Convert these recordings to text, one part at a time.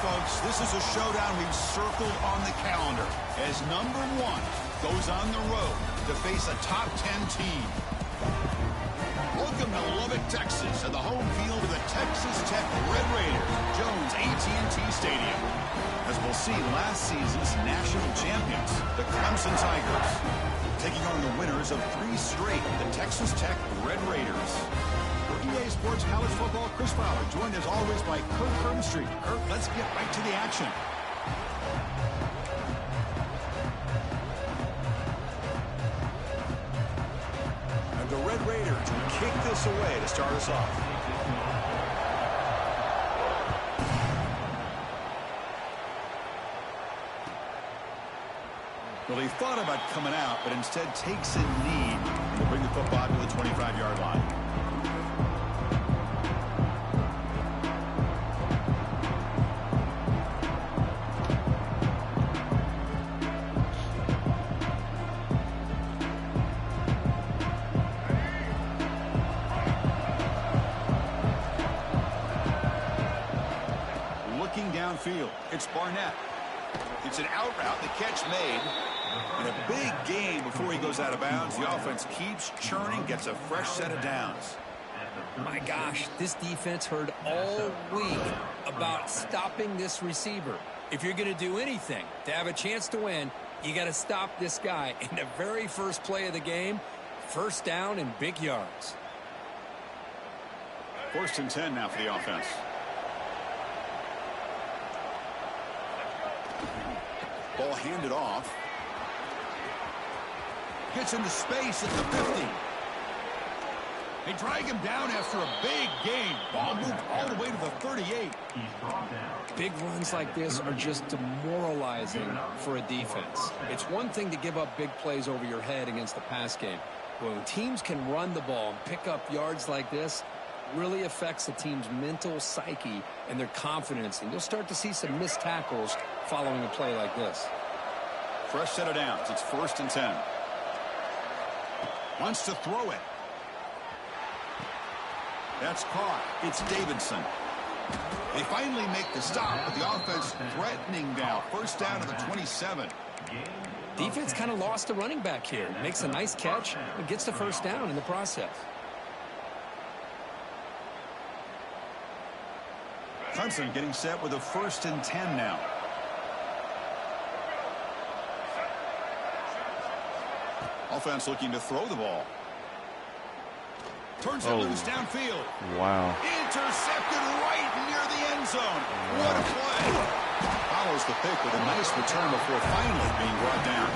folks, this is a showdown we've circled on the calendar as number 1 goes on the road to face a top 10 team. Welcome to Lubbock, Texas, and the home field of the Texas Tech Red Raiders, Jones AT&T Stadium. As we'll see, last season's national champions, the Clemson Tigers, taking on the winners of 3 straight, the Texas Tech Red Raiders. For EA Sports College Football, Chris Fowler, joined as always by Kurt Hermstreet. Kurt, let's get right to the action. And the Red Raiders will kick this away to start us off. Well, he thought about coming out, but instead takes a knee and will bring the football to the 25-yard line. Looking downfield, it's Barnett. It's an out route, the catch made. And a big gain before he goes out of bounds. The offense keeps churning, gets a fresh set of downs. My gosh, this defense heard all week about stopping this receiver. If you're going to do anything to have a chance to win, you got to stop this guy. In the very first play of the game, first down and big yards. 1st and 10 now for the offense. Ball handed off. Gets into space at the 50. They drag him down after a big gain. Ball moved all the way to the 38. Big runs like this are just demoralizing for a defense. It's one thing to give up big plays over your head against the pass game. When teams can run the ball and pick up yards like this, really affects the team's mental psyche and their confidence. And you'll start to see some missed tackles following a play like this. Fresh set of downs. It's 1st and 10. Wants to throw it. That's caught. It's Davidson. They finally make the stop, but the offense threatening now. First down to the 27. Defense kind of lost the running back here. Makes a nice catch and gets the first down in the process. Clemson getting set with a 1st and 10 now. Offense looking to throw the ball. Turns it loose downfield. Wow. Intercepted right near the end zone. What a play. Follows the pick with a nice return before finally being brought down.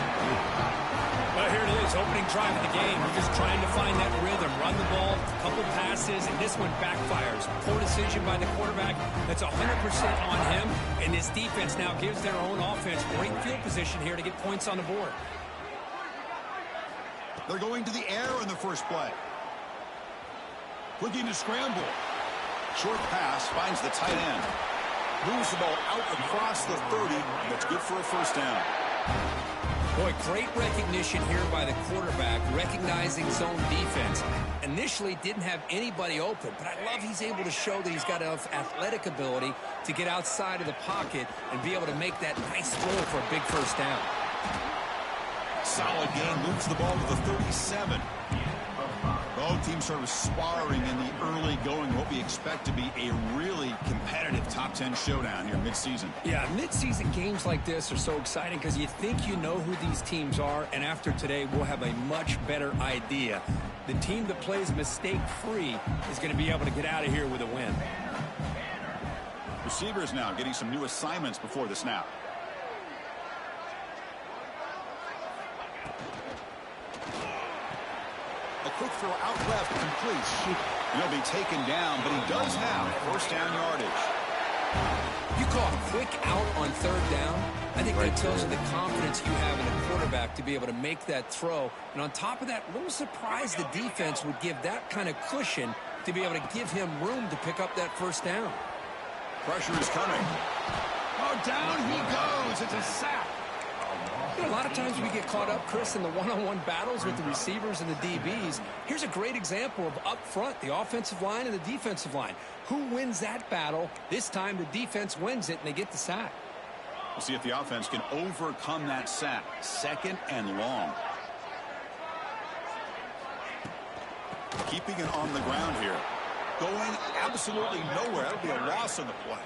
Well, here it is, opening drive of the game. You're just trying to find that rhythm, run the ball, a couple passes, and this one backfires. Poor decision by the quarterback. That's 100% on him, and this defense now gives their own offense great field position here to get points on the board. They're going to the air in the first play. Looking to scramble. Short pass finds the tight end. Moves the ball out across the 30. That's good for a first down. Boy, great recognition here by the quarterback, recognizing zone defense. Initially didn't have anybody open, but I love he's able to show that he's got enough athletic ability to get outside of the pocket and be able to make that nice throw for a big first down. Solid gain, moves the ball to the 37. Both teams sort of sparring in the early going, what we expect to be a really competitive top 10 showdown here midseason. Yeah, midseason games like this are so exciting because you think you know who these teams are, and after today we'll have a much better idea. The team that plays mistake-free is going to be able to get out of here with a win. Receivers now getting some new assignments before the snap. A quick throw out left, complete. And he'll be taken down, but he does have first down yardage. You call a quick out on 3rd down. I think that tells you the confidence you have in a quarterback to be able to make that throw. And on top of that, a little surprised the defense would give that kind of cushion to be able to give him room to pick up that first down. Pressure is coming. Oh, down he goes. It's a sack. You know, a lot of times we get caught up, Chris, in the one-on-one battles with the receivers and the DBs. Here's a great example of up front, the offensive line and the defensive line. Who wins that battle? This time the defense wins it, and they get the sack. We'll see if the offense can overcome that sack. 2nd and long. Keeping it on the ground here. Going absolutely nowhere. That'll be a loss on the play.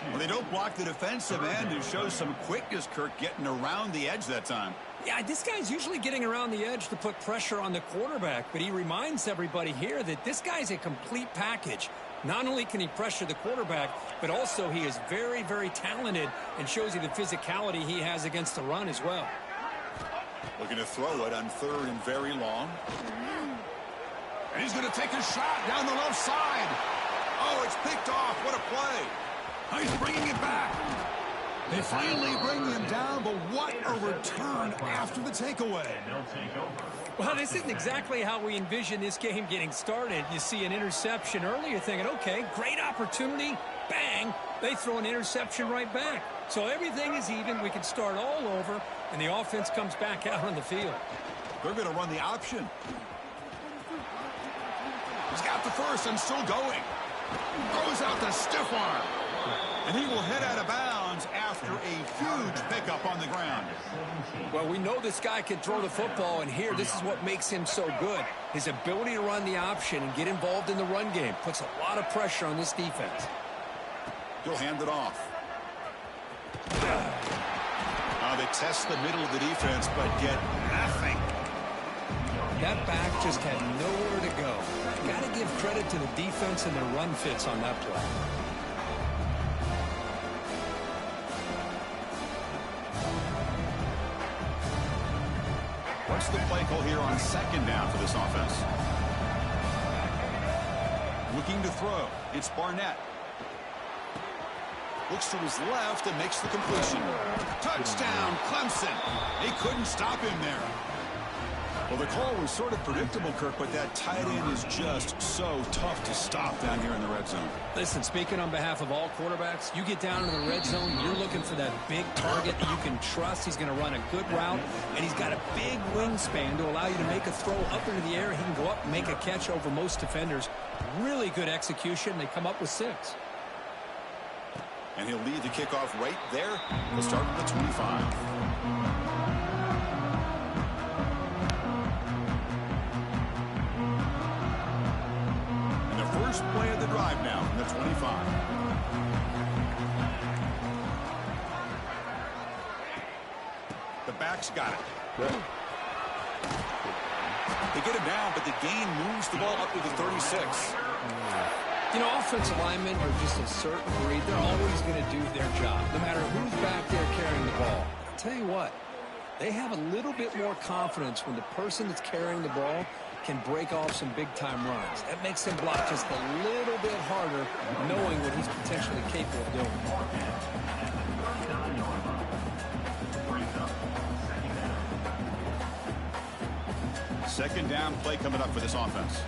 Well, they don't block the defensive end and show some quickness, Kirk, getting around the edge that time. Yeah, this guy's usually getting around the edge to put pressure on the quarterback, but he reminds everybody here that this guy's a complete package. Not only can he pressure the quarterback, but also he is very, very talented and shows you the physicality he has against the run as well. Looking to throw it on 3rd and very long. And he's going to take a shot down the left side. Oh, it's picked off. What a play. Oh, he's bringing it back. They finally bring him down, but what a return after the takeaway. Well, this isn't exactly how we envision this game getting started. You see an interception early, you're thinking, okay, great opportunity. Bang, they throw an interception right back. So everything is even. We can start all over, and the offense comes back out on the field. They're going to run the option. He's got the first and still going. Throws out the stiff arm. And he will head out of bounds after a huge pickup on the ground. Well, we know this guy can throw the football, and here, this is what makes him so good. His ability to run the option and get involved in the run game puts a lot of pressure on this defense. He'll hand it off. They test the middle of the defense, but get nothing. That back just had nowhere to go. Got to give credit to the defense and their run fits on that play. What's the play call here on 2nd down for this offense? Looking to throw. It's Barnett. Looks to his left and makes the completion. Touchdown, Clemson. They couldn't stop him there. Well, the call was sort of predictable, Kirk, but that tight end is just so tough to stop down here in the red zone. Listen, speaking on behalf of all quarterbacks, you get down in the red zone, you're looking for that big target that you can trust. He's going to run a good route, and he's got a big wingspan to allow you to make a throw up into the air. He can go up and make a catch over most defenders. Really good execution. They come up with 6. And he'll lead the kickoff right there. We'll start with the 25. First play of the drive now from the 25. The back's got it. They get him down, but the gain moves the ball up to the 36. You know, offensive linemen are just a certain breed. They're always going to do their job, no matter who's back there carrying the ball. I'll tell you what, they have a little bit more confidence when the person that's carrying the ball can break off some big-time runs. That makes him block just a little bit harder, knowing what he's potentially capable of doing. 2nd down play coming up for this offense.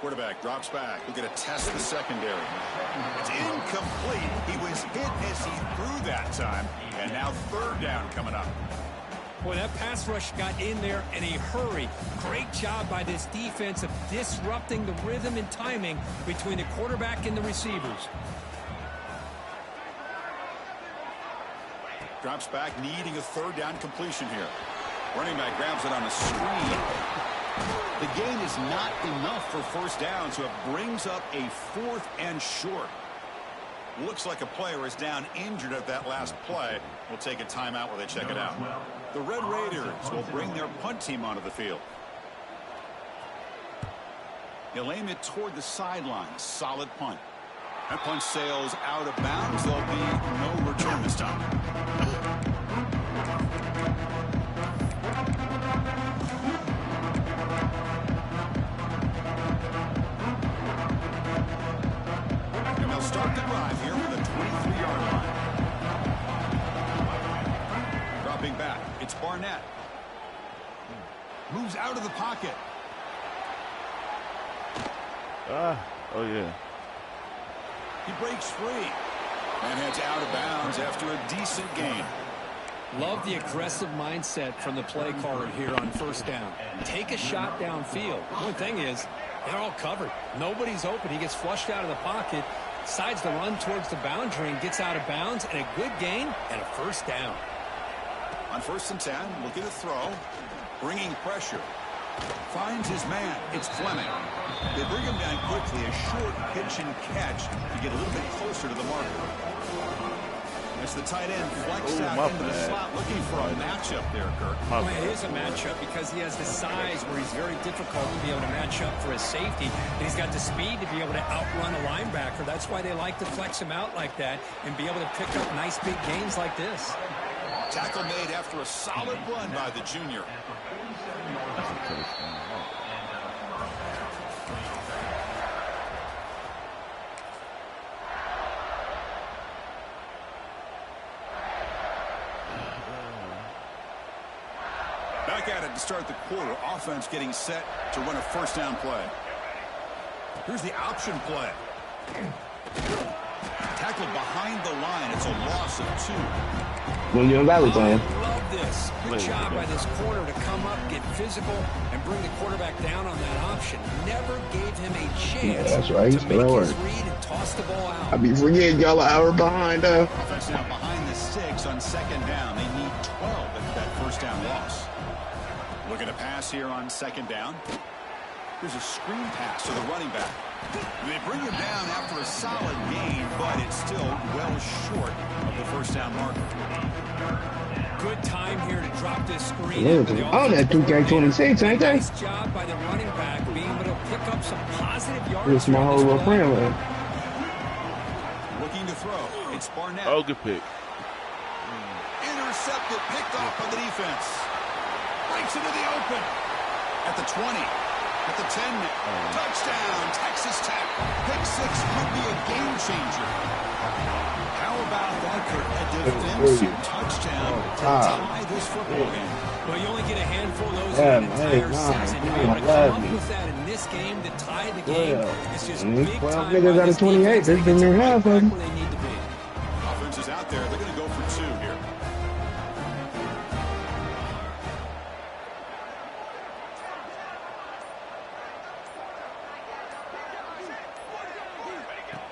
Quarterback drops back. We're going to test the secondary. It's incomplete. He was hit as he threw that time. And now 3rd down coming up. Boy, that pass rush got in there in a hurry. Great job by this defense of disrupting the rhythm and timing between the quarterback and the receivers. Drops back, needing a 3rd down completion here. Running back grabs it on a screen. The gain is not enough for 1st down, so it brings up a 4th and short. Looks like a player is down injured at that last play. We'll take a timeout while they check it out. The Red Raiders will bring their punt team onto the field. He'll aim it toward the sideline. Solid punt. That punt sails out of bounds. There'll be no return this time. Start the drive here from the 23-yard line. Dropping back, it's Barnett. Moves out of the pocket. Oh, yeah. He breaks free and heads out of bounds after a decent gain. Love the aggressive mindset from the play caller here on first down. Take a shot downfield. The only thing is, they're all covered. Nobody's open. He gets flushed out of the pocket, decides to run towards the boundary and gets out of bounds, and a good gain and a first down. On 1st and 10, looking to throw, bringing pressure. Finds his man. It's Fleming. They bring him down quickly. A short pitch and catch to get a little bit closer to the marker. As the tight end flexed out into the slot, looking for a matchup there, Kirk. Well, it is a matchup because he has the size where he's very difficult to be able to match up for his safety, and he's got the speed to be able to outrun a linebacker. That's why they like to flex him out like that and be able to pick up nice big gains like this. Tackle made after a solid run by the junior. Back at it to start the quarter. Offense getting set to run a first down play. Here's the option play. Tackled behind the line. It's a loss of 2. Union Valley playing. I love this. Good job by this corner to come up, get physical, and bring the quarterback down on that option. Never gave him a chance. Yeah, that's right. He's to make gonna his work. read and toss the ball out. I be forgetting y'all an hour behind. Offense now behind the 6 on 2nd down. They need 12 at that first down loss. Looking to pass here on 2nd down. Here's a screen pass to the running back. They bring him down after a solid gain, but it's still well short of the first down marker. Good time here to drop this screen. On that 2K26, ain't they? Nice job by the running back being able to pick up some positive yards. This is my whole little friend, man. Looking to throw. It's Barnett. Oh, good pick. Intercepted, picked off by the defense. Breaks into the open. At the 20. At the 10. Touchdown, Texas Tech. Pick 6 could be a game changer. How about that, Kurt? A defensive touchdown to tie this football game. Well, you only get a handful of those in an entire season. To be able to come up with that in this game to tie the game, it's just big 12 niggas out of 28. They've been there half of them. where they need to be. Offense is out there. They're going to go for 2 here.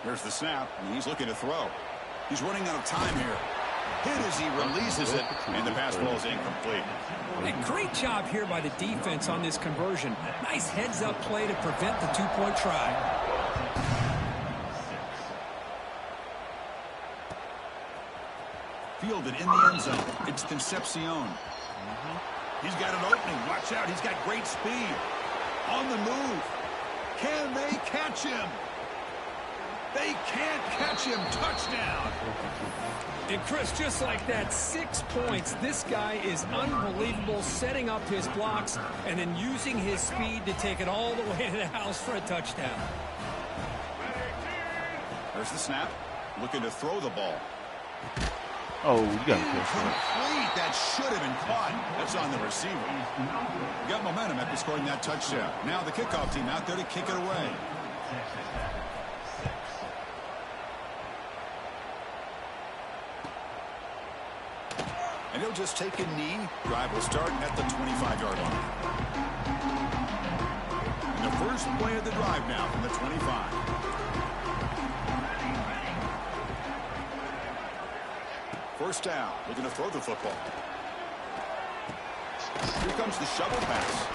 Here's the snap, and he's looking to throw. He's running out of time here. Hit as he releases it, and the pass ball is incomplete. Hey, great job here by the defense on this conversion. Nice heads-up play to prevent the 2-point try. Fielded in the end zone. It's Concepcion. He's got an opening. Watch out. He's got great speed. On the move. Can they catch him? They can't catch him. Touchdown. And Chris, just like that, 6 points. This guy is unbelievable, setting up his blocks and then using his speed to take it all the way to the house for a touchdown. There's the snap. Looking to throw the ball. Oh, you got to catch that. Incomplete. That should have been caught. That's on the receiver. Got momentum after scoring that touchdown. Now the kickoff team out there to kick it away. And he'll just take a knee. Drive will start at the 25-yard line. And the first play of the drive now from the 25. First down. Looking to throw the football. Here comes the shovel pass.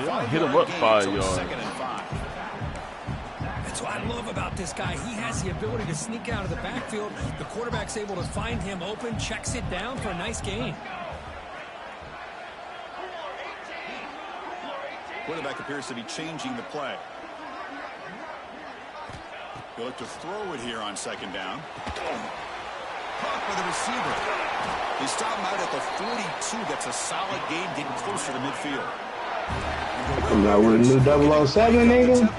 Y'all hit him up 5 yards. 2nd and 5. That's what I love about this guy. He has the ability to sneak out of the backfield. The quarterback's able to find him open, checks it down for a nice gain. Quarterback appears to be changing the play. He'll look to throw it here on 2nd down. Caught by the receiver. They stop him out at the 42. That's a solid gain, getting closer to midfield. I'm not with a new 007, nigga.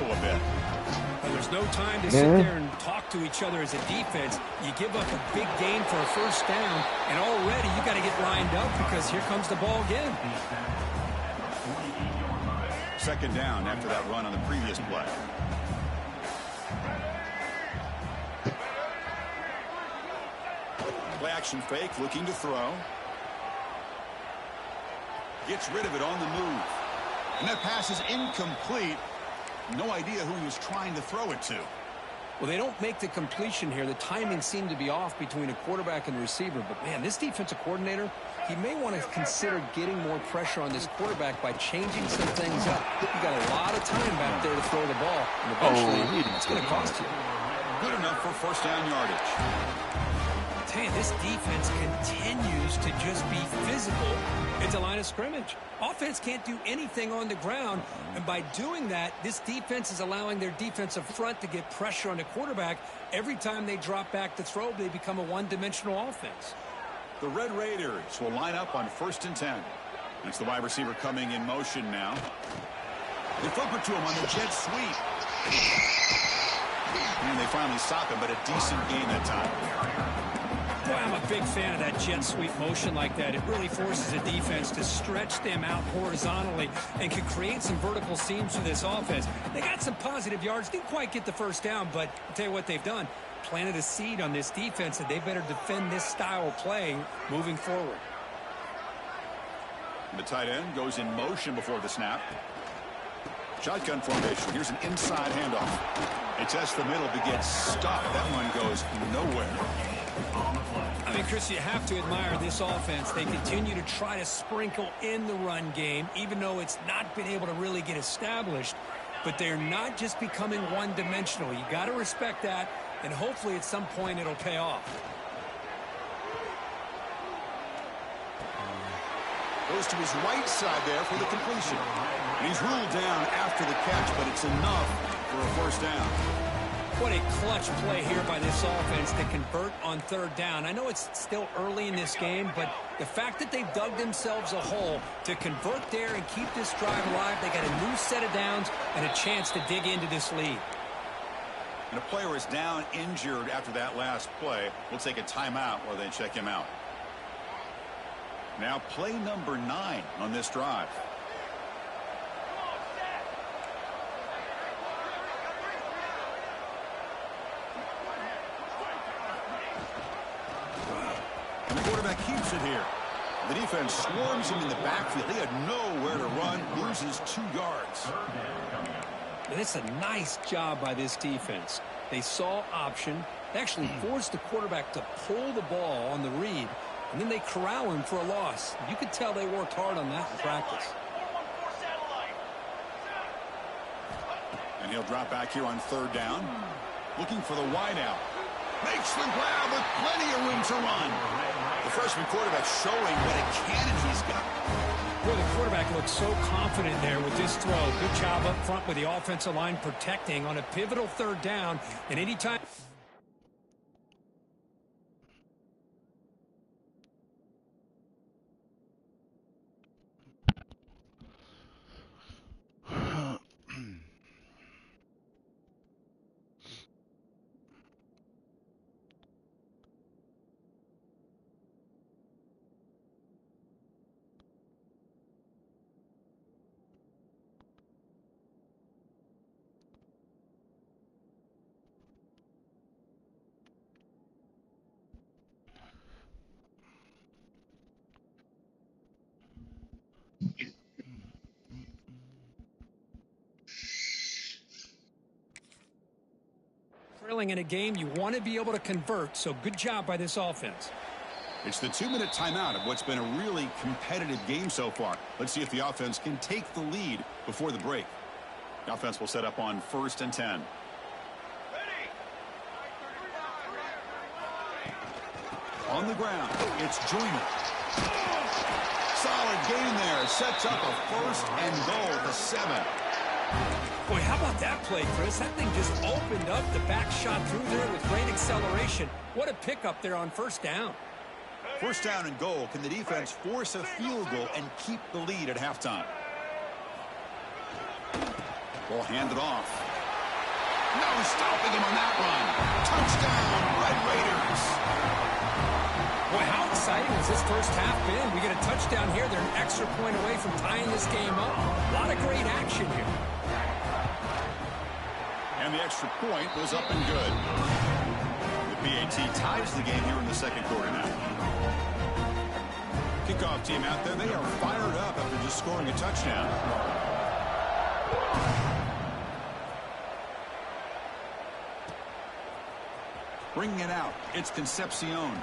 There's no time to sit there and talk to each other as a defense. You give up a big gain for a first down, and already you got to get lined up because here comes the ball again. 2nd down after that run on the previous play. Play action fake, looking to throw. Gets rid of it on the move. And that pass is incomplete. No idea who he was trying to throw it to. Well, they don't make the completion here. The timing seemed to be off between a quarterback and the receiver. But, man, this defensive coordinator, he may want to consider getting more pressure on this quarterback by changing some things up. You've got a lot of time back there to throw the ball. And eventually, it's going to cost you. Good enough for first down yardage. I tell you, this defense continues to just be physical at the line of scrimmage. Offense can't do anything on the ground, and by doing that, this defense is allowing their defensive front to get pressure on the quarterback. Every time they drop back to throw, they become a one-dimensional offense. The Red Raiders will line up on 1st and 10. It's the wide receiver coming in motion now. They flip it to him on the jet sweep. And they finally stop him, but a decent gain that time. Boy, I'm a big fan of that jet sweep motion like that. It really forces a defense to stretch them out horizontally and can create some vertical seams for this offense. They got some positive yards. Didn't quite get the first down, but I'll tell you what they've done. Planted a seed on this defense that they better defend this style of play moving forward. The tight end goes in motion before the snap. Shotgun formation. Here's an inside handoff. They test the middle to get stuffed. That one goes nowhere. I mean, Chris, you have to admire this offense. They continue to try to sprinkle in the run game, even though it's not been able to really get established. But they're not just becoming one-dimensional. You got to respect that, and hopefully at some point it'll pay off. Goes to his right side there for the completion. And he's ruled down after the catch, but it's enough for a first down. What a clutch play here by this offense to convert on 3rd down. I know it's still early in this game, but the fact that they've dug themselves a hole to convert there and keep this drive alive, they got a new set of downs and a chance to dig into this lead. And a player is down injured after that last play. We'll take a timeout while they check him out. Now play number 9 on this drive. And the quarterback keeps it here. The defense swarms him in the backfield. He had nowhere to run, loses 2 yards. And it's a nice job by this defense. They saw option. They actually forced the quarterback to pull the ball on the read, and then they corral him for a loss. You could tell they worked hard on that in practice. And he'll drop back here on 3rd down. Looking for the wideout. Makes the grab with plenty of room to run. The freshman quarterback showing what a cannon he's got. Boy, the quarterback looks so confident there with this throw. Good job up front with the offensive line protecting on a pivotal 3rd down. And anytime... in a game, you want to be able to convert, so good job by this offense. It's the 2-minute timeout of what's been a really competitive game so far. Let's see if the offense can take the lead before the break. The offense will set up on 1st and 10. On the ground, it's Joyner. Solid gain there. Sets up a 1st and goal at the 7. Boy, how about that play, Chris? That thing just opened up. The back shot through there with great acceleration. What a pickup there on 1st down. 1st down and goal. Can the defense force a field goal and keep the lead at halftime? Ball handed off. No stopping him on that run. Touchdown, Red Raiders. Boy, how exciting has this first half been? We get a touchdown here. They're an extra point away from tying this game up. A lot of great action here. And And the extra point was up and good. The PAT ties the game here in the second quarter now. Kickoff team out there, they are fired up after just scoring a touchdown. Bringing it out, it's Concepcion. And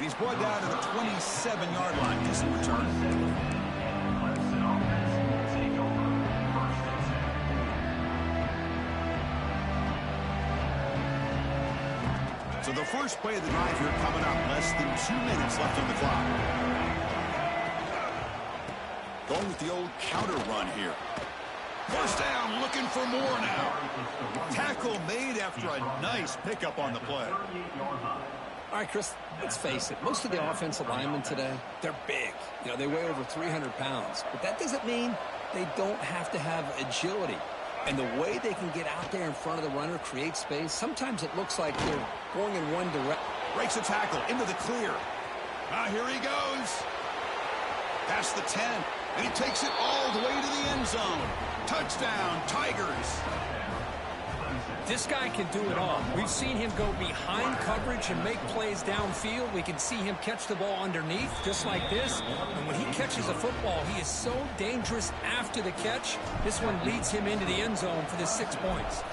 he's brought down to the 27-yard line. Decent return. So the first play of the drive here coming up. Less than 2 minutes left on the clock. Going with the old counter run here. First down, looking for more now. Tackle made after a nice pickup on the play. All right, Chris, let's face it. Most of the offensive linemen today, they're big. You know, they weigh over 300 pounds. But that doesn't mean they don't have to have agility. And the way they can get out there in front of the runner, create space, sometimes it looks like they're going in one direction. Breaks a tackle into the clear. Now here he goes. Past the 10. And he takes it all the way to the end zone. Touchdown, Tigers. This guy can do it all. We've seen him go behind coverage and make plays downfield. We can see him catch the ball underneath, just like this. And when he catches a football, he is so dangerous after the catch. This one leads him into the end zone for the 6 points.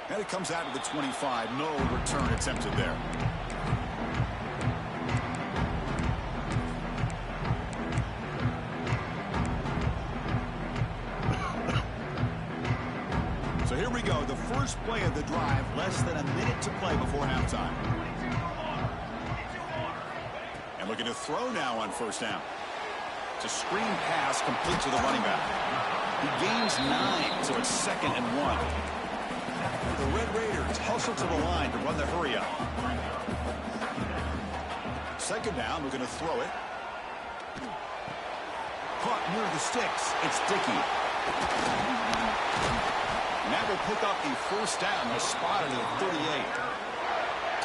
And it comes out to the 25. No return attempted there. So here we go, the first play of the drive, less than a minute to play before halftime. And looking to throw now on first down. It's a screen pass complete to the running back. He gains 9, so it's 2nd and 1. The Red Raiders hustle to the line to run the hurry up. Second down, we're going to throw it. Caught near the sticks, it's Dickey. And that will pick up the first down. They're spotted at 38.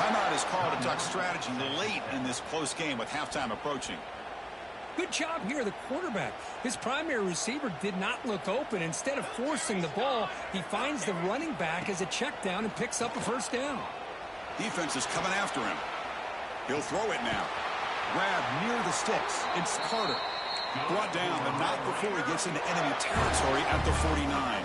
Timeout is called to duck strategy late in this close game with halftime approaching. Good job here, the quarterback. His primary receiver did not look open. Instead of forcing the ball, he finds the running back as a check down and picks up a first down. Defense is coming after him. He'll throw it now. Grab near the sticks. It's Carter. Brought down, but not before he gets into enemy territory at the 49.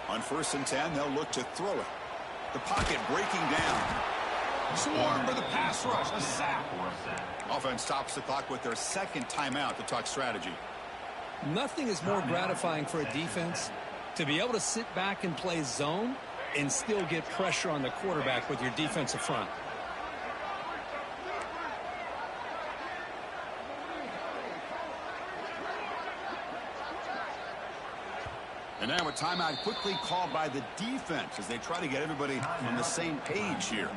On 1st and 10, they'll look to throw it. The pocket breaking down. Swarm for the pass rush. A sack. Offense stops the clock with their second timeout to talk strategy. Nothing is more gratifying for a defense to be able to sit back and play zone and still get pressure on the quarterback with your defensive front. And now a timeout quickly called by the defense as they try to get everybody on the same page here.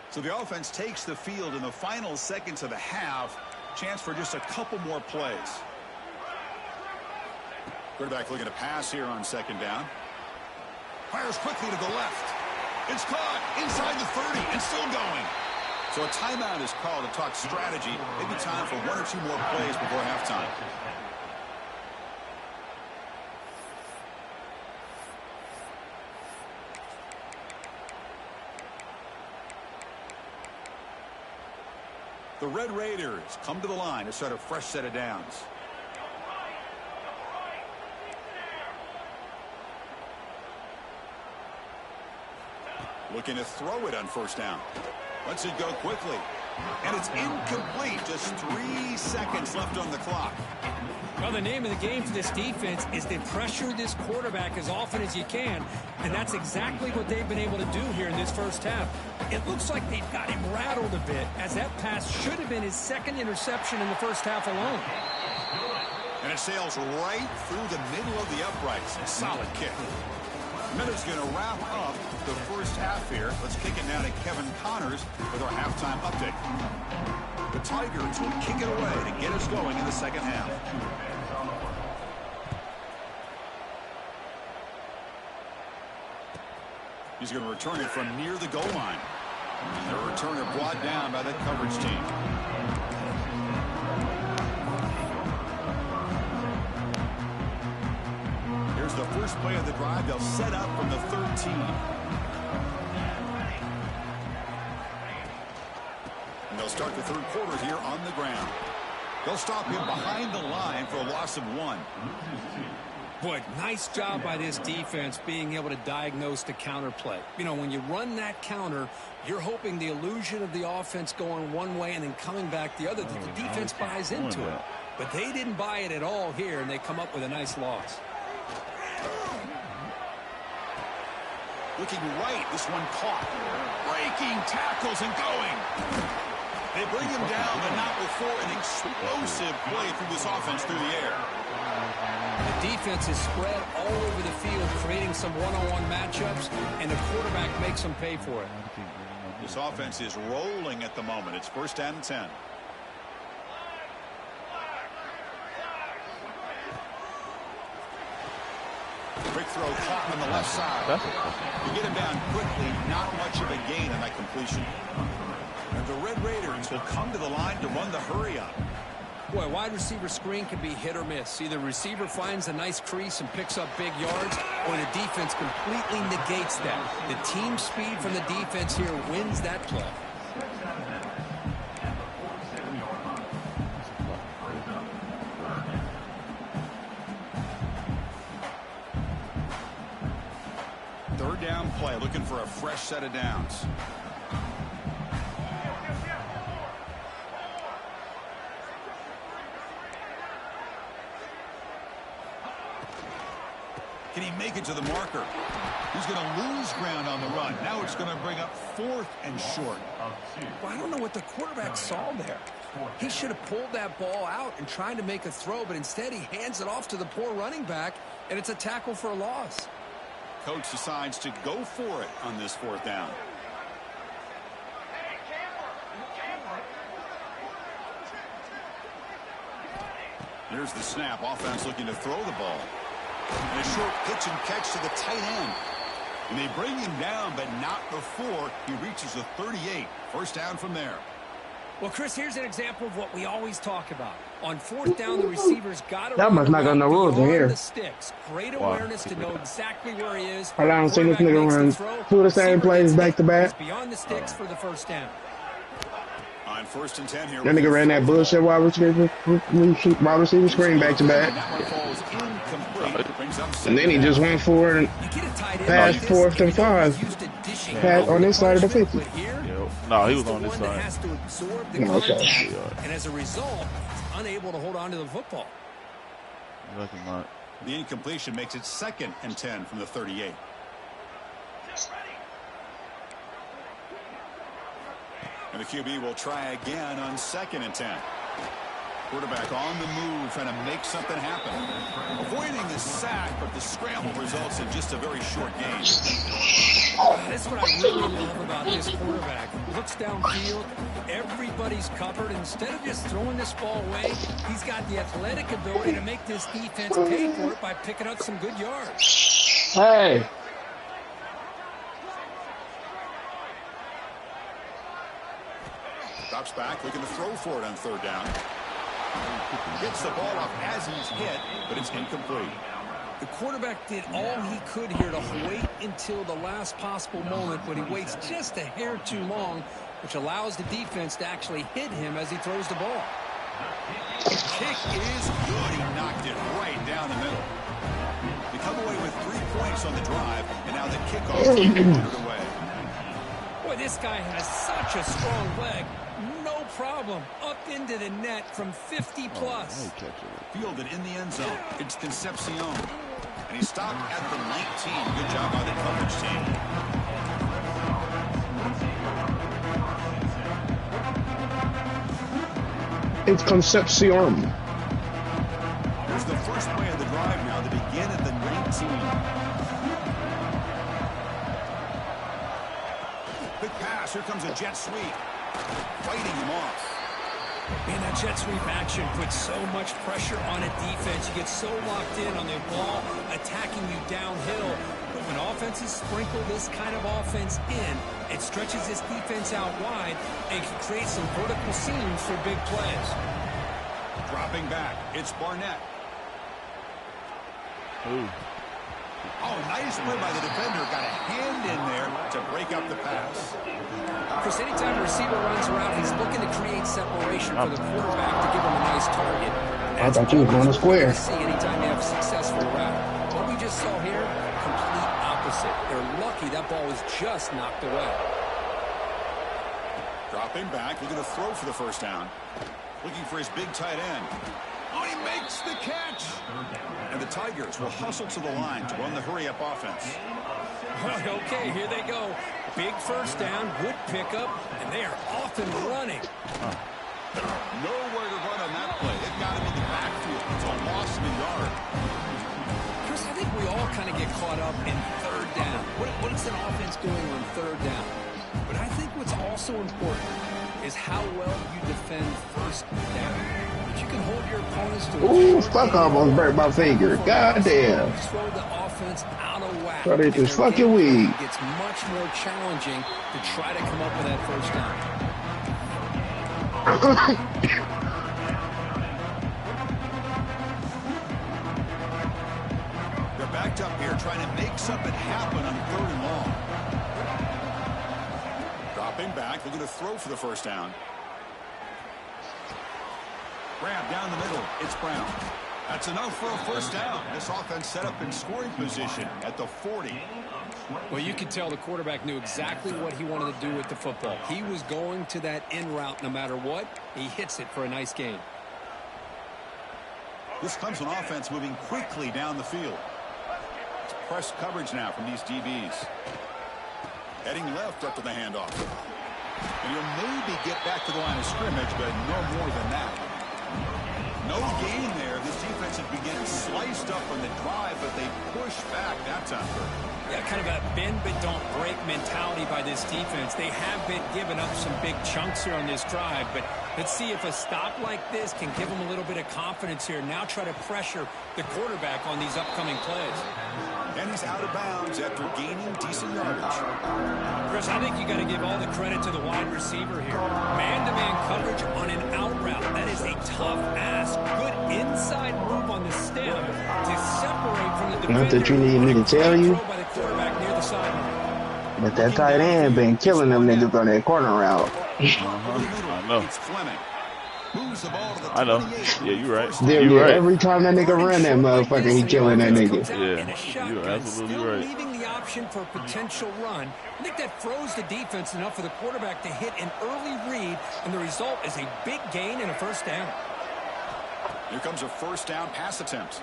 So the offense takes the field in the final seconds of the half. Chance for just a couple more plays. Quarterback looking to pass here on second down. Fires quickly to the left. It's caught inside the 30 and still going. So a timeout is called to talk strategy. Maybe time for 1 or 2 more plays before halftime. The Red Raiders come to the line to start a fresh set of downs. Looking to throw it on first down. Lets it go quickly. And it's incomplete. Just 3 seconds left on the clock. Well, the name of the game for this defense is to pressure this quarterback as often as you can, and that's exactly what they've been able to do here in this first half. It looks like they've got him rattled a bit, as that pass should have been his second interception in the first half alone. And it sails right through the middle of the uprights. A solid kick. Miller's going to wrap up the first half here. Let's kick it now to Kevin Connors with our halftime update. The Tigers will kick it away to get us going in the second half. He's going to return it from near the goal line. And the returner brought down by the coverage team. Here's the first play of the drive. They'll set up from the 13. And they'll start the third quarter here on the ground. They'll stop him behind the line for a loss of 1. Boy, nice job by this defense being able to diagnose the counter play. You know, when you run that counter, you're hoping the illusion of the offense going one way and then coming back the other, that the defense buys into it. But they didn't buy it at all here, and they come up with a nice loss. Looking right, this one caught. Breaking tackles and going. They bring him down, but not before an explosive play through this offense through the air. The defense is spread all over the field, creating some one-on-one matchups, and the quarterback makes them pay for it. This offense is rolling at the moment. It's 1st and 10. Quick throw caught on the left side. You get him down quickly, not much of a gain on that completion. And the Red Raiders will come to the line to run the hurry-up. Boy, wide receiver screen can be hit or miss. Either receiver finds a nice crease and picks up big yards, or the defense completely negates that. The team speed from the defense here wins that play. Third down play, looking for a fresh set of downs. Can he make it to the marker? He's going to lose ground on the run. Now it's going to bring up 4th and short. Well, I don't know what the quarterback saw there. He should have pulled that ball out and tried to make a throw, but instead he hands it off to the poor running back, and it's a tackle for a loss. Coach decides to go for it on this 4th down. Here's the snap. Offense looking to throw the ball. And a short pitch and catch to the tight end. And they bring him down, but not before he reaches the 38. 1st down from there. Well, Chris, here's an example of what we always talk about. On 4th down, the receivers got to That must not got no rules in here. The sticks. Great awareness to know exactly where he is. I don't see this nigga run 2 of the same plays back to back. Beyond the sticks for the 1st down. On 1st and 10 here. That nigga ran that bullshit wide receiver screen back to back. And then he just went for it and passed 4th and 5. Passed on this side of the 50. No, he was on this side. No, okay. And as a result, he's unable to hold on to the football. The incompletion makes it 2nd and 10 from the 38. And the QB will try again on 2nd and 10. Quarterback on the move, trying to make something happen. Avoiding the sack, but the scramble results in just a very short gain. That's what I really love about this quarterback. Looks downfield, everybody's covered. Instead of just throwing this ball away, he's got the athletic ability to make this defense pay for it by picking up some good yards. Hey. Drops back, looking to throw for it on 3rd down. Gets the ball off as he's hit, but it's incomplete. The quarterback did all he could here to wait until the last possible moment, but he waits just a hair too long, which allows the defense to actually hit him as he throws the ball. Kick is good. He knocked it right down the middle. They come away with 3 points on the drive, and now the kickoff is away. Boy, this guy has such a strong leg. No problem. Up into the net from 50 plus. Fielded in the end zone. It's Concepcion. And he stopped at the 19. Good job by the coverage team. It's Concepcion. Here's the first play of the drive now to begin at the 19. Quick pass. Here comes a jet sweep. Fighting him off. Man, that jet sweep action puts so much pressure on a defense. You get so locked in on the ball attacking you downhill. But when offenses sprinkle this kind of offense in, it stretches this defense out wide and can create some vertical seams for big plays. Dropping back, it's Barnett. Ooh. Oh, nice play by the defender. Got a hand in there to break up the pass. Chris, anytime a receiver runs around, he's looking to create separation for the quarterback to give him a nice target. I thought you were going to square. See anytime you have a successful route. What we just saw here, complete opposite. They're lucky that ball was just knocked away. Dropping back, looking to throw for the first down. Looking for his big tight end. Oh, he makes the catch. And the Tigers will hustle to the line to run the hurry-up offense. Okay, here they go. Big first down, good pickup, and they are off and running. Nowhere to run on that play. It got him in the backfield. It's a loss of a yard. Chris, I think we all kind of get caught up in third down. What is an offense doing on third down? But I think what's also important is how well you defend first down. If you can hold your opponents to Ooh, fuck, almost burnt my finger. Goddamn. Throw the offense out of whack. Try to just fucking weed. It's much more challenging to try to come up with that first down. They're backed up here trying to make something happen on third and long. Dropping back, looking to throw for the first down. Grab down the middle. It's Brown. That's enough for a first down. This offense set up in scoring position at the 40. Well, you could tell the quarterback knew exactly what he wanted to do with the football. He was going to that in route no matter what. He hits it for a nice gain. This Clemson offense moving quickly down the field. It's press coverage now from these DBs. Heading left after the handoff. And you'll maybe get back to the line of scrimmage, but no more than that. No gain there. This defense had been getting sliced up on the drive, but they pushed back that time. Yeah, kind of a bend but don't break mentality by this defense. They have been giving up some big chunks here on this drive, but let's see if a stop like this can give them a little bit of confidence here. Now try to pressure the quarterback on these upcoming plays. And he's out of bounds after gaining decent yardage. Chris, I think you got to give all the credit to the wide receiver here. Man-to-man coverage on an out route. That is a tough ask. Good inside move on the stem to separate from the defender. Not that you need me to tell you, but that tight end been killing them niggas on that corner route. I know. I know. Yeah, you're right. You're right. Every time that nigga run that motherfucker, he killing that nigga. Yeah, you're absolutely right. Leaving the option for a potential run. I think that froze the defense enough for the quarterback to hit an early read, and the result is a big gain and a first down. Here comes a first down pass attempt.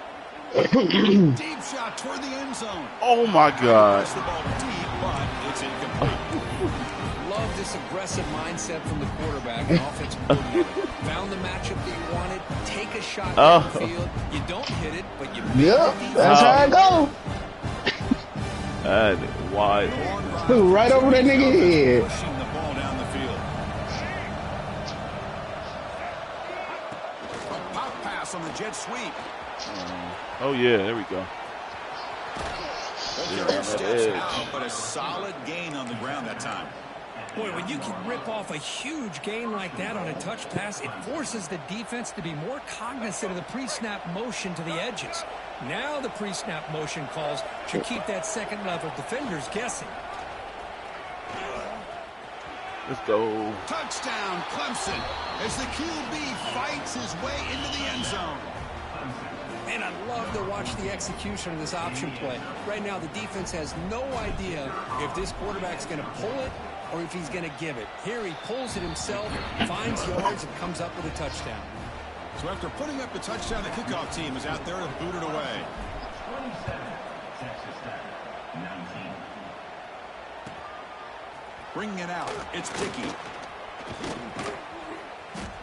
Deep shot toward the end zone. Oh my God. The ball deep, but it's incomplete. Love this aggressive mindset from the quarterback and offensive coordinator. Found the matchup that you wanted. Take a shot down the field. You don't hit it, but you make it. That's how I go. That is wide. Flew right over that nigga head. Pushing the ball down the field. A pop pass on the jet sweep. Oh yeah, there we go. Steps out, but a solid gain on the ground that time. Boy, when you can rip off a huge gain like that on a touch pass, it forces the defense to be more cognizant of the pre-snap motion to the edges. Now the pre-snap motion calls should keep that second-level defenders guessing. Let's go. Touchdown, Clemson, as the QB fights his way into the end zone. Man, I love to watch the execution of this option play. Right now, the defense has no idea if this quarterback's going to pull it or if he's going to give it. Here he pulls it himself, finds yards, and comes up with a touchdown. So after putting up the touchdown, the kickoff team is out there to boot it away. Bringing it out, it's Dickey.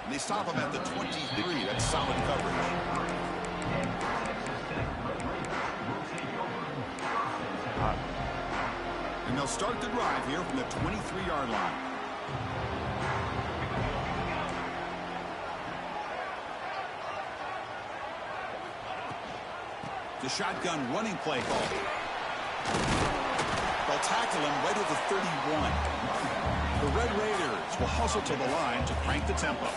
And they stop him at the 23. That's solid coverage. And they'll start the drive here from the 23-yard line. The shotgun running play call. They'll tackle him right at the 31. The Red Raiders will hustle to the line to crank the tempo.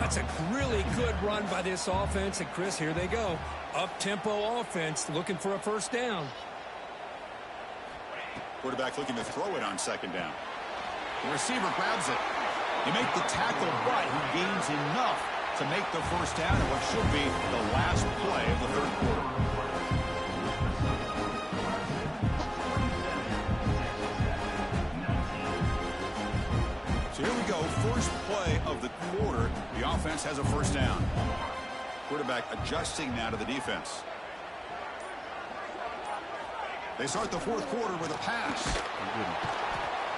That's a really good run by this offense. And, Chris, here they go. Up-tempo offense looking for a first down. Quarterback looking to throw it on second down. The receiver grabs it. You make the tackle, but he gains enough to make the first down in what should be the last play of the third quarter. So here we go, first play of the quarter. The offense has a first down. Quarterback adjusting now to the defense. They start the fourth quarter with a pass.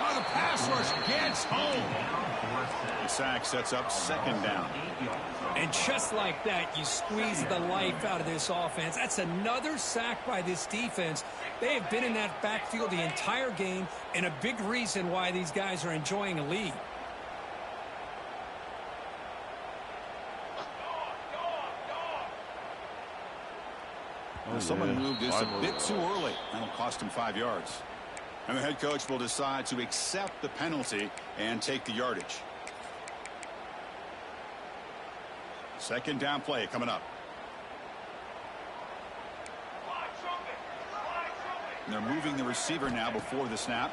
Oh, the pass rush gets home. The sack sets up second down. And just like that, you squeeze the life out of this offense. That's another sack by this defense. They have been in that backfield the entire game, and a big reason why these guys are enjoying a lead. Someone moved this a bit too early. That'll cost him 5 yards. And the head coach will decide to accept the penalty and take the yardage. Second down play coming up. And they're moving the receiver now before the snap.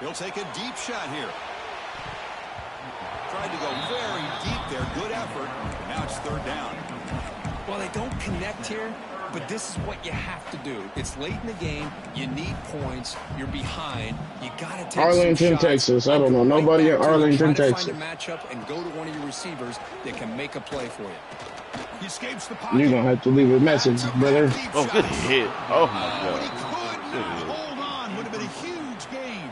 He'll take a deep shot here. Tried to go very deep there. Good effort. Now it's third down. Well, they don't connect here, but this is what you have to do. It's late in the game. You need points. You're behind. You got to take Arlington, Texas. I don't know nobody in Arlington, Texas. Find a matchup and go to one of your receivers that can make a play for you. He escapes the pocket. You're going to have to leave a message, brother. Oh, good hit. Oh, my But he God. could not hold on. Would have been a huge gain.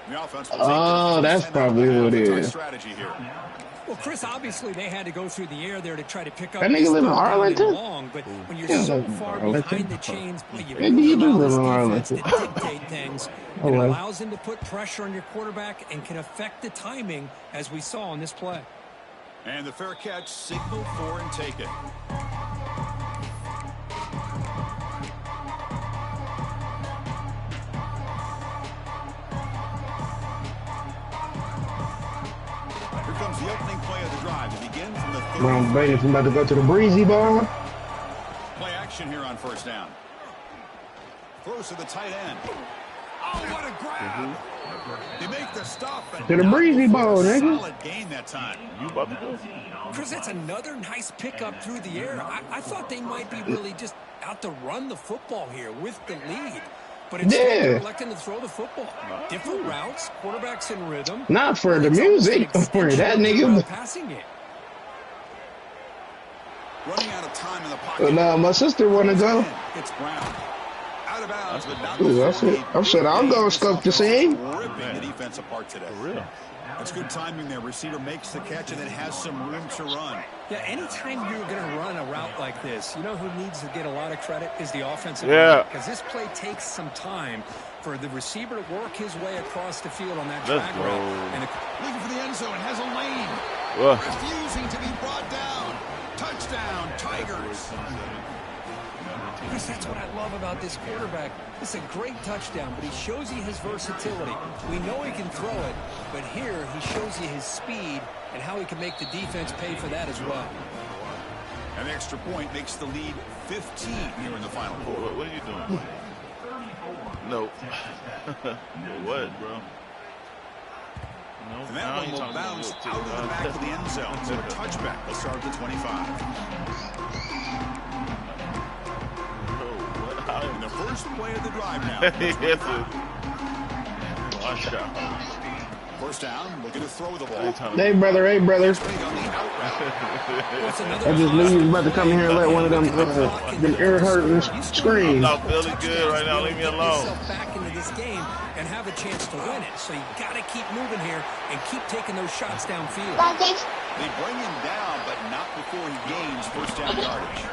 The offense will Oh, that's probably what it is. Strategy here. Well, Chris, obviously they had to go through the air there to try to pick up. That nigga live in Arlington? Long, but when you're Yeah, so like far Arlington. behind the chains, Maybe you do live in Arlington. Arlington. Dictate things. Oh, It well. allows him to put pressure on your quarterback and can affect the timing, as we saw on this play. And the fair catch, signal for and take it. Here comes the opening play of the drive. It begins from the Brown Bennett about to go to the breezy ball. play action here on first down. Throws to the tight end. Oh, what a grab! They make the stop. To the breezy ball, nigga. Solid gain that time. You about to go? Chris, that's another nice pickup through the air. I thought they might be really just out to run the football here with the lead. But instead, they're electing to throw the football. Different routes, quarterbacks in rhythm. Not for the music, for that nigga. Passing it. Running out of time in the pocket. But now my sister want to go. It's Brown. Out of bounds, but not Ooh, that's it. I said I'll go scope the scene. Ripping the defense apart today. For real. That's good timing there. Receiver makes the catch and then has some room to run. Yeah, anytime you're going to run a route like this, you know who needs to get a lot of credit is the offensive line. Because this play takes some time for the receiver to work his way across the field on that drag route. And looking for the end zone, has a lane. Refusing to be brought down. Touchdown, Tigers. Chris, that's what I love about this quarterback. It's a great touchdown, but he shows you his versatility. We know he can throw it, but here he shows you his speed and how he can make the defense pay for that as well. An extra point makes the lead 15 here in the final quarter. What are you doing? No. What, bro? No, And that one will bounce out of the back of the end zone. So a touchback will start at the 25. In the first play of the drive now. Yes, watch out. First down, looking to throw the ball. Hey, brother, hey, brother. I just knew you was about to come in here and let one of them ear hurting scream. I'm feeling good right now. Leave me alone. Back into this game and have a chance to win it. So you got to keep moving here and keep taking those shots downfield. They bring him down, but not before he gains first down yardage.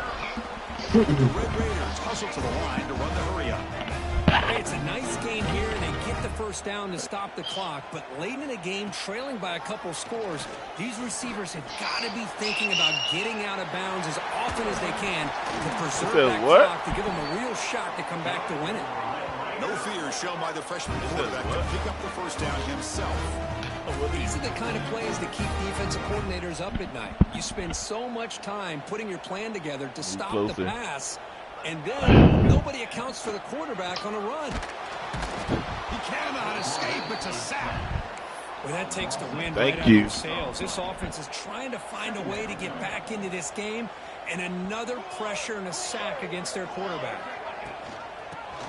The Red Raiders hustle to the line to run the hurry up. Hey, it's a nice game here, and they get the first down to stop the clock, but late in a game, trailing by a couple scores, these receivers have got to be thinking about getting out of bounds as often as they can to preserve that clock to give them a real shot to come back to win it. No fear shown by the freshman quarterback to pick up the first down himself. These are the kind of plays that keep defensive coordinators up at night. You spend so much time putting your plan together to stop the pass, and then nobody accounts for the quarterback on a run. He cannot escape. It's a sack. Well, that takes the wind right out of their sails. This offense is trying to find a way to get back into this game, and another pressure and a sack against their quarterback.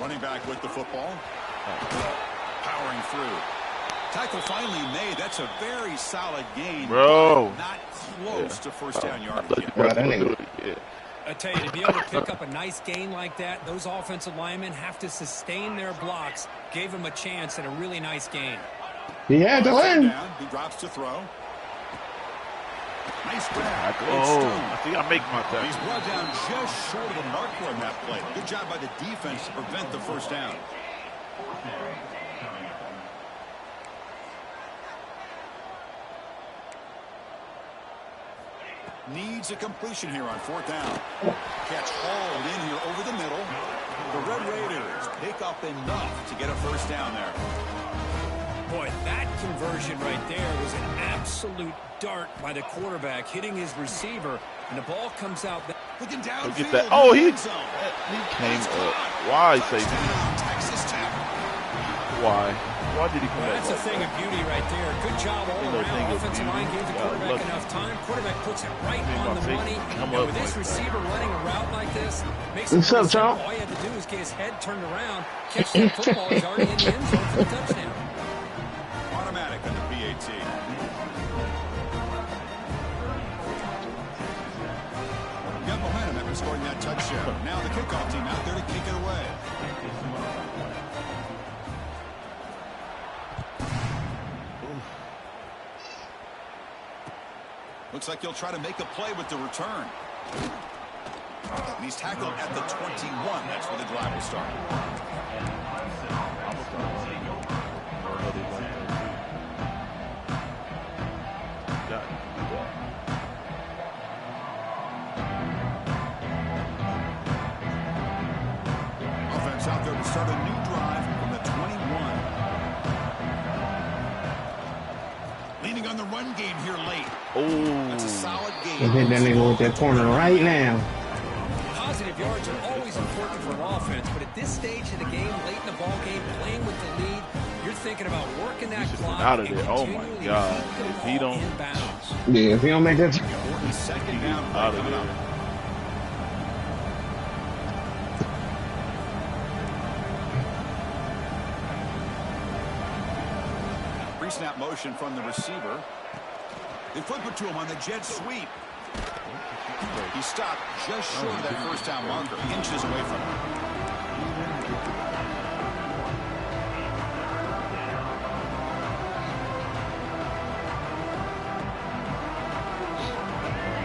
Running back with the football. Powering through. Tackle finally made. That's a very solid gain. Bro. Not close to first down yardage yet. I tell you, to be able to pick up a nice gain like that, those offensive linemen have to sustain their blocks. Gave him a chance at a really nice gain. He had to win. He drops to throw. Nice grab. I think I make my tackle. He's brought down just short of the marker on that play. Good job by the defense to prevent the first down. Needs a completion here on fourth down. Catch hauled in here over the middle. The Red Raiders pick up enough to get a first down there. Boy, that conversion right there was an absolute dart by the quarterback, hitting his receiver, and the ball comes out. Looking down. Get that. Oh, he came up. Why, safety? Texas Tech. Why? Why did he come That's a thing of beauty right there. Good job all around. Offensive line gave the quarterback enough time. Quarterback puts it right on the money. And with this receiver running a route like this, makes it What's up, Tom? all you had to do is get his head turned around, catch that football. He's already in the end zone for the touchdown. Automatic on the PAT. Got momentum after scoring that touchdown. Now the kickoff team out there to kick it away. Looks like he'll try to make a play with the return. And he's tackled at the 21. That's where the drive will start. Offense out there to start a new drive from the 21. Leaning on the run game here late. That's a solid game. Hit that nigga with that corner right now. Positive yards are always important for an offense, but at this stage of the game, late in the ball game, playing with the lead, you're thinking about working that clock out of there. Oh my God! If he don't, if he don't make that, second down out of there. Pre-snap motion from the receiver. They flip it to him on the jet sweep. He stopped just short of that first down marker, inches away from him.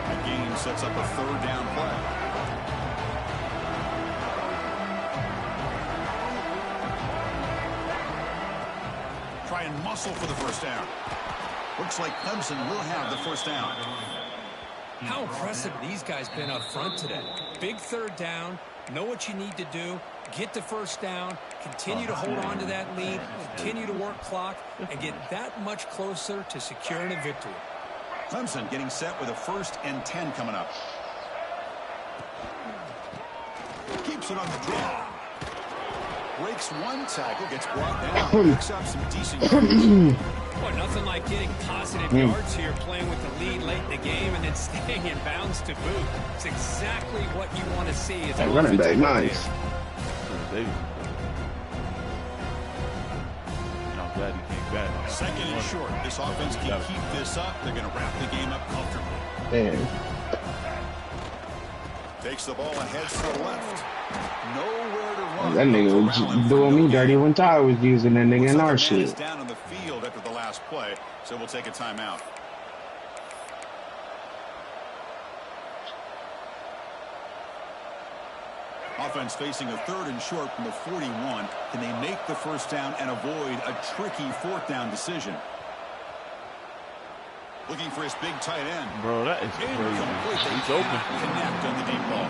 That gain sets up a third down play. Try and muscle for the first down. Looks like Clemson will have the first down. How impressive these guys been up front today. Big third down. Know what you need to do. Get the first down. Continue to hold on to that lead. Continue to work clock. And get that much closer to securing a victory. Clemson getting set with a 1st and 10 coming up. Keeps it on the draw. Breaks one tackle, gets brought down, picks up some decent yards. Boy, nothing like getting positive yards here, playing with the lead late in the game, and then staying in bounds to boot. It's exactly what you want to see. As that running back, nice. I'm glad he came back. Second and short. This offense can keep this up. They're going to wrap the game up comfortably. Man. Takes the ball ahead to the left. Nowhere to run. That nigga was doing me dirty when Ty was using that nigga in our shit. Down on the field after the last play, so we'll take a timeout. Offense facing a 3rd and short from the 41. Can they make the first down and avoid a tricky 4th down decision? Looking for his big tight end. Bro, that is crazy. He's open. Connect on the deep ball.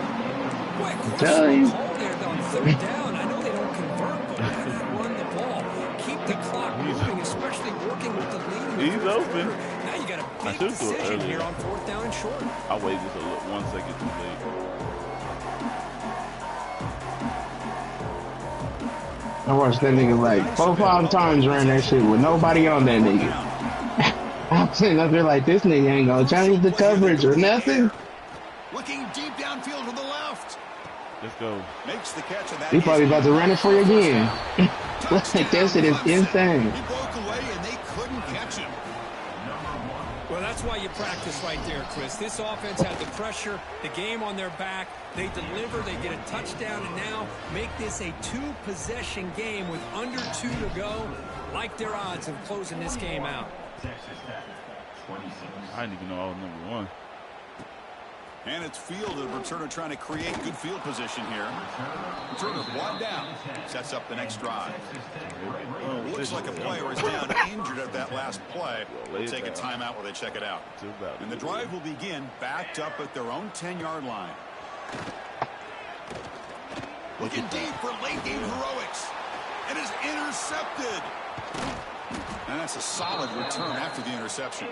Tell you. There on 3rd down. I know they don't convert, but why not run the ball? Keep the clock moving, especially working with the lead. He's open. Now you got a big decision here on 4th down and short. I waited just 1 second too late. I watched that nigga like 4 or 5 times ran that shit with nobody on that nigga. I'm sitting up there like, this nigga ain't gonna change the coverage or nothing. Looking deep downfield to the left. Let's go. Makes the catch of that. He probably about to run it for you again. Like, that shit is insane. He broke away and they couldn't catch him. Well, that's why you practice right there, Chris. This offense had the pressure, the game on their back. They deliver, they get a touchdown, and now make this a 2-possession game with under 2 to go. Like their odds of closing this game out. I didn't even know I was number 1. And it's Field, the returner, trying to create good field position here. Returner one down. Sets up the next drive. Looks like a player is down injured at that last play. We'll take a timeout while they check it out. And the drive will begin backed up at their own 10-yard line. Looking deep for late game heroics. And is intercepted. And that's a solid return after the interception.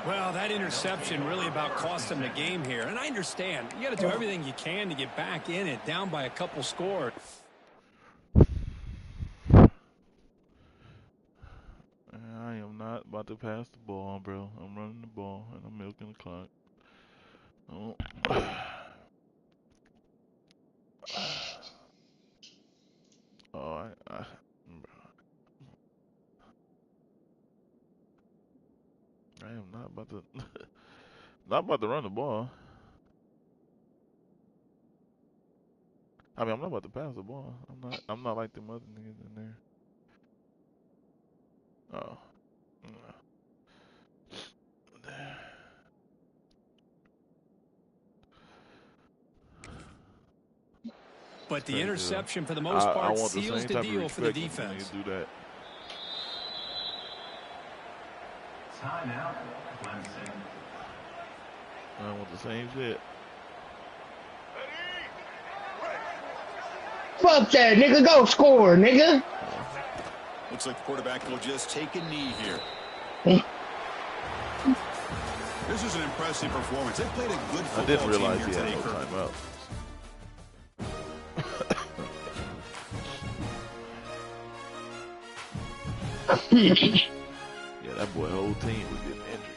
Well, that interception really about cost them the game here. And I understand. You got to do everything you can to get back in it, down by a couple scores. I am not about to pass the ball, bro. I'm running the ball, and I'm milking the clock. Oh. Oh, I am not about to not about to run the ball. I mean, I'm not about to pass the ball. I'm not like them other niggas in there. Oh. But the interception, for the most part, seals the deal for the defense. Do that. Timeout, Clemson. I want the same shit. Fuck that, nigga. Go score, nigga. Looks like the quarterback will just take a knee here. This is an impressive performance. They played a good football I didn't realize team he here had today, no timeout. Yeah, that boy whole team was getting injured.